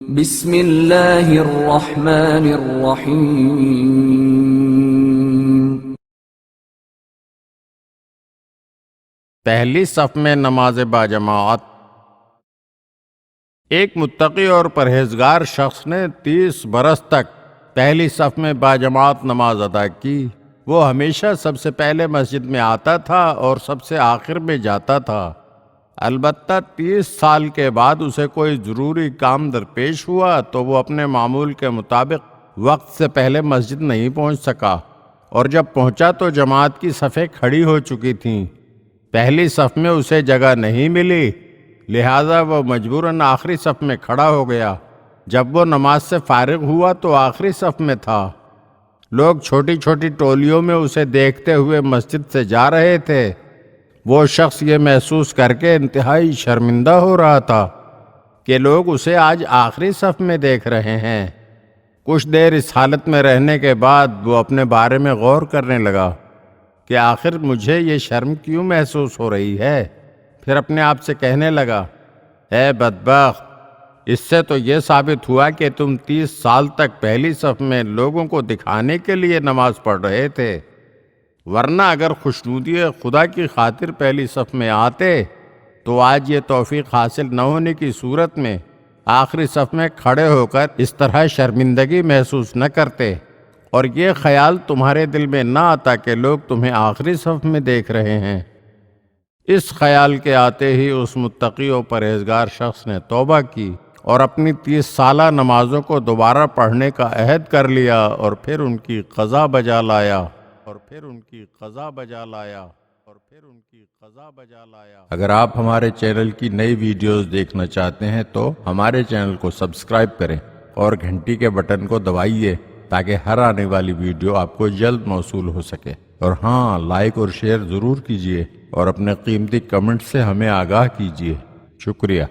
بسم اللہ الرحمن الرحیم۔ پہلی صف میں نماز باجماعت۔ ایک متقی اور پرہیزگار شخص نے 30 برس تک پہلی صف میں باجماعت نماز ادا کی۔ وہ ہمیشہ سب سے پہلے مسجد میں آتا تھا اور سب سے آخر میں جاتا تھا۔ البتہ 30 سال کے بعد اسے کوئی ضروری کام درپیش ہوا تو وہ اپنے معمول کے مطابق وقت سے پہلے مسجد نہیں پہنچ سکا، اور جب پہنچا تو جماعت کی صفیں کھڑی ہو چکی تھیں۔ پہلی صف میں اسے جگہ نہیں ملی، لہذا وہ مجبوراً آخری صف میں کھڑا ہو گیا۔ جب وہ نماز سے فارغ ہوا تو آخری صف میں تھا۔ لوگ چھوٹی چھوٹی ٹولیوں میں اسے دیکھتے ہوئے مسجد سے جا رہے تھے۔ وہ شخص یہ محسوس کر کے انتہائی شرمندہ ہو رہا تھا کہ لوگ اسے آج آخری صف میں دیکھ رہے ہیں۔ کچھ دیر اس حالت میں رہنے کے بعد وہ اپنے بارے میں غور کرنے لگا کہ آخر مجھے یہ شرم کیوں محسوس ہو رہی ہے۔ پھر اپنے آپ سے کہنے لگا، اے بدبخت، اس سے تو یہ ثابت ہوا کہ تم 30 سال تک پہلی صف میں لوگوں کو دکھانے کے لیے نماز پڑھ رہے تھے، ورنہ اگر خوشنودی خدا کی خاطر پہلی صف میں آتے تو آج یہ توفیق حاصل نہ ہونے کی صورت میں آخری صف میں کھڑے ہو کر اس طرح شرمندگی محسوس نہ کرتے، اور یہ خیال تمہارے دل میں نہ آتا کہ لوگ تمہیں آخری صف میں دیکھ رہے ہیں۔ اس خیال کے آتے ہی اس متقی و پرہیزگار شخص نے توبہ کی اور اپنی 30 سالہ نمازوں کو دوبارہ پڑھنے کا عہد کر لیا، اور پھر ان کی قضا بجا لایا۔ اگر آپ ہمارے چینل کی نئی ویڈیوز دیکھنا چاہتے ہیں تو ہمارے چینل کو سبسکرائب کریں اور گھنٹی کے بٹن کو دبائیے تاکہ ہر آنے والی ویڈیو آپ کو جلد موصول ہو سکے۔ اور ہاں، لائک اور شیئر ضرور کیجیے اور اپنے قیمتی کمنٹ سے ہمیں آگاہ کیجیے۔ شکریہ۔